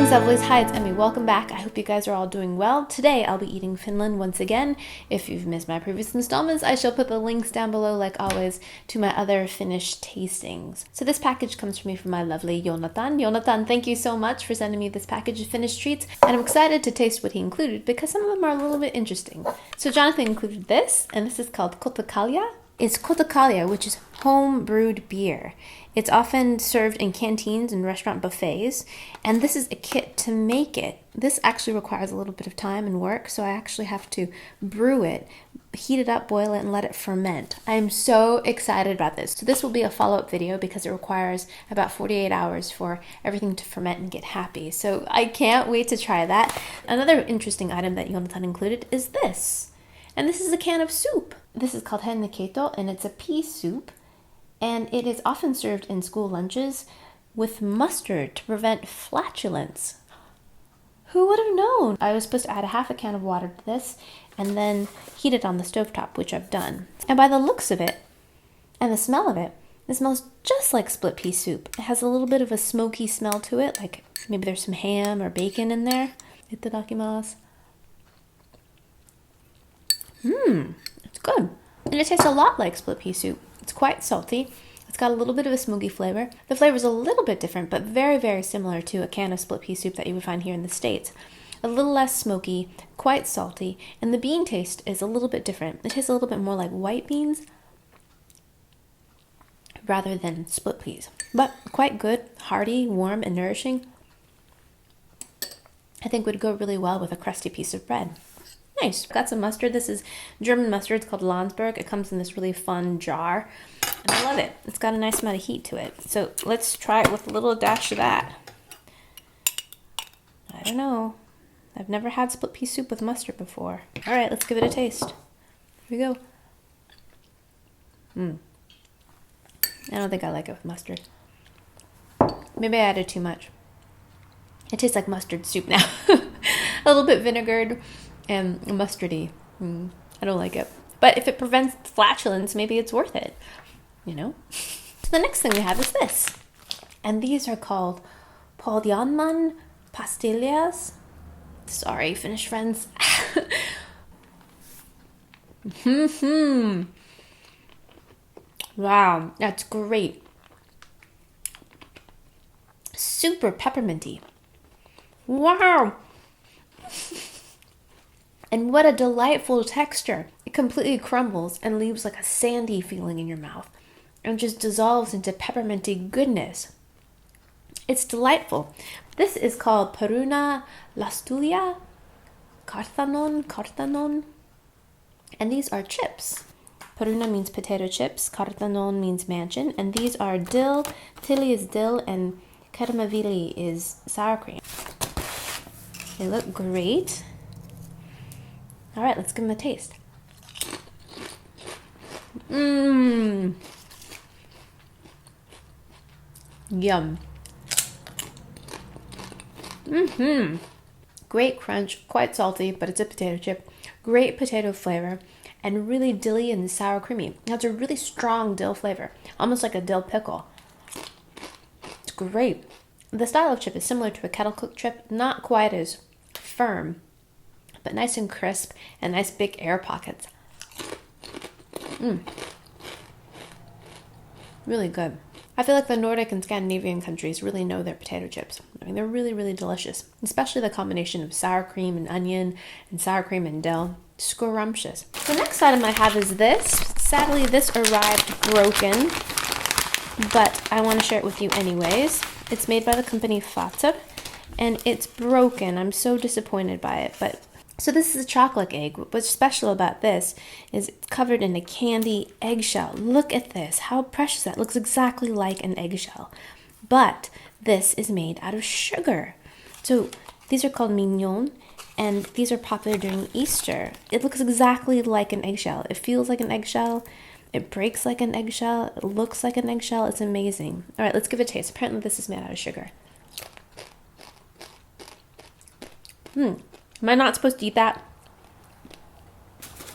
Greetings, lovelies. Hi, it's Emmy. Welcome back. I hope you guys are all doing well. Today, I'll be eating Finland once again. If you've missed my previous installments, I shall put the links down below, like always, to my other Finnish tastings. So this package comes from me from my lovely Joonatan. Joonatan, thank you so much for sending me this package of Finnish treats, and I'm excited to taste what he included because some of them are a little bit interesting. So Jonathan included this, and this is called kotokalja. It's kotokalja, which is home-brewed beer. It's often served in canteens and restaurant buffets, and this is a kit to make it. This actually requires a little bit of time and work, so I actually have to brew it, heat it up, boil it, and let it ferment. I am so excited about this. So this will be a follow-up video because it requires about 48 hours for everything to ferment and get happy. So I can't wait to try that. Another interesting item that Joonatan included is this. And this is a can of soup. This is called Hernekeitto, and it's a pea soup. And it is often served in school lunches with mustard to prevent flatulence. Who would have known? I was supposed to add a half a can of water to this and then heat it on the stovetop, which I've done. And by the looks of it and the smell of it, it smells just like split pea soup. It has a little bit of a smoky smell to it, like maybe there's some ham or bacon in there. Itadakimasu. It's good. And it tastes a lot like split pea soup. It's quite salty. It's got a little bit of a smoky flavor. The flavor is a little bit different, but very, very similar to a can of split pea soup that you would find here in the States. A little less smoky, quite salty, and the bean taste is a little bit different. It tastes a little bit more like white beans rather than split peas, but quite good, hearty, warm, and nourishing. I think would go really well with a crusty piece of bread. Nice. Got some mustard. This is German mustard. It's called Landsberg. It comes in this really fun jar, and I love it. It's got a nice amount of heat to it. So let's try it with a little dash of that. I don't know. I've never had split pea soup with mustard before. All right, let's give it a taste. Here we go. I don't think I like it with mustard. Maybe I added too much. It tastes like mustard soup now. A little bit vinegared and mustardy. I don't like it. But if it prevents flatulence, maybe it's worth it, you know? So the next thing we have is this. And these are called Pohjalmaan Pastillejas. Sorry, Finnish friends. Wow, that's great. Super pepperminty. Wow. And what a delightful texture. It completely crumbles and leaves like a sandy feeling in your mouth and just dissolves into pepperminty goodness. It's delightful. This is called Puruna Lastulia, Kartonon, and these are chips. Puruna means potato chips, Kartonon means mansion, and these are dill, tili is dill, and kermavili is sour cream. They look great. All right, let's give them a taste. Yum. Great crunch, quite salty, but it's a potato chip. Great potato flavor, and really dilly and sour creamy. That's a really strong dill flavor, almost like a dill pickle. It's great. The style of chip is similar to a kettle cooked chip, not quite as firm, but nice and crisp and nice big air pockets. Really good. I feel like the Nordic and Scandinavian countries really know their potato chips. I mean, they're really, really delicious, especially the combination of sour cream and onion and sour cream and dill. Scrumptious. The next item I have is this. Sadly, this arrived broken, but I want to share it with you anyways. It's made by the company Fazer, and it's broken. I'm so disappointed by it, but so this is a chocolate egg. What's special about this is it's covered in a candy eggshell. Look at this. How precious that looks exactly like an eggshell. But this is made out of sugar. So these are called mignon, and these are popular during Easter. It looks exactly like an eggshell. It feels like an eggshell. It breaks like an eggshell. It looks like an eggshell. It's amazing. All right, let's give it a taste. Apparently this is made out of sugar. Am I not supposed to eat that?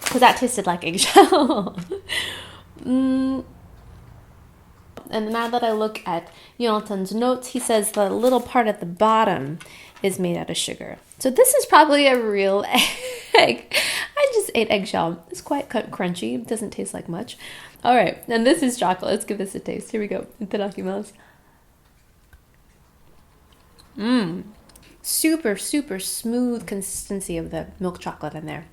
Because that tasted like eggshell. And now that I look at Joonatan's notes, he says the little part at the bottom is made out of sugar. So this is probably a real egg. I just ate eggshell. It's quite crunchy. It doesn't taste like much. All right, and this is chocolate. Let's give this a taste. Here we go. Itadakimasu. Super, super smooth consistency of the milk chocolate in there.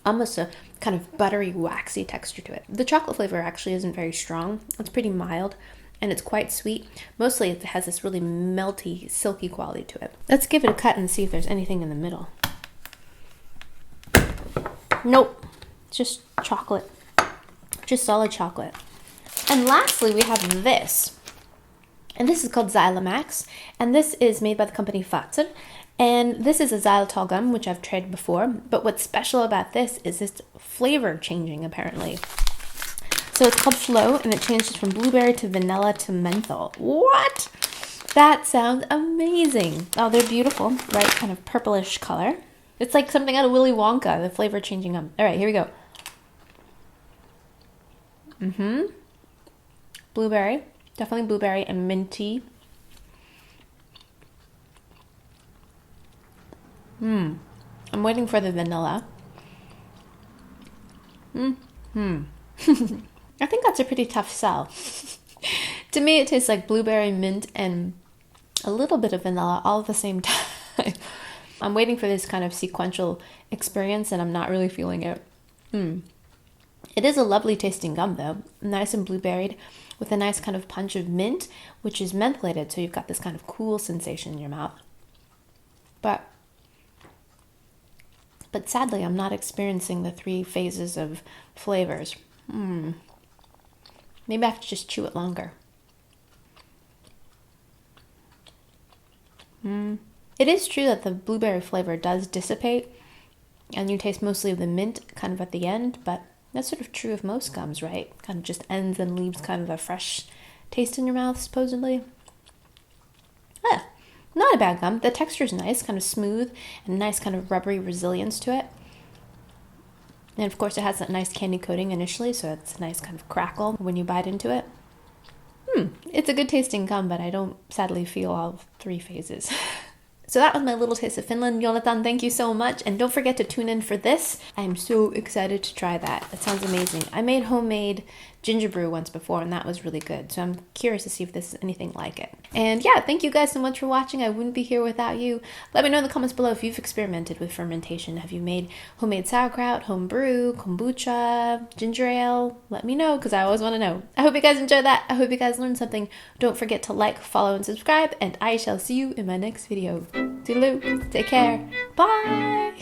Almost a kind of buttery, waxy texture to it. The chocolate flavor actually isn't very strong. It's pretty mild, and it's quite sweet. Mostly it has this really melty, silky quality to it. Let's give it a cut and see if there's anything in the middle. Nope, just chocolate. Just solid chocolate. And lastly, we have this. And this is called Xylimax, and this is made by the company Fazer. And this is a xylitol gum, which I've tried before. But what's special about this is it's flavor changing, apparently. So it's called Flow, and it changes from blueberry to vanilla to menthol. What? That sounds amazing. Oh, they're beautiful, right? Kind of purplish color. It's like something out of Willy Wonka, the flavor changing gum. All right, here we go. Blueberry. Definitely blueberry and minty. I'm waiting for the vanilla. I think that's a pretty tough sell. To me, it tastes like blueberry, mint, and a little bit of vanilla all at the same time. I'm waiting for this kind of sequential experience, and I'm not really feeling it. It is a lovely tasting gum, though. Nice and blueberried, with a nice kind of punch of mint, which is mentholated, so you've got this kind of cool sensation in your mouth. But sadly, I'm not experiencing the 3 phases of flavors. Maybe I have to just chew it longer. It is true that the blueberry flavor does dissipate, and you taste mostly of the mint kind of at the end, but that's sort of true of most gums, right? Kind of just ends and leaves kind of a fresh taste in your mouth, supposedly. Not a bad gum. The texture is nice, kind of smooth, and nice kind of rubbery resilience to it. And of course it has that nice candy coating initially, so it's a nice kind of crackle when you bite into it. It's a good tasting gum, but I don't sadly feel all 3 phases. So that was my little taste of Finland. Joonatan, thank you so much. And don't forget to tune in for this. I'm so excited to try that. It sounds amazing. I made homemade ginger brew once before, and that was really good. So I'm curious to see if this is anything like it. And yeah, thank you guys so much for watching. I wouldn't be here without you. Let me know in the comments below if you've experimented with fermentation. Have you made homemade sauerkraut, home brew, kombucha, ginger ale? Let me know, because I always want to know. I hope you guys enjoyed that. I hope you guys learned something. Don't forget to like, follow, and subscribe, and I shall see you in my next video. Toodaloo. Take care. Bye.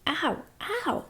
Ow, ow.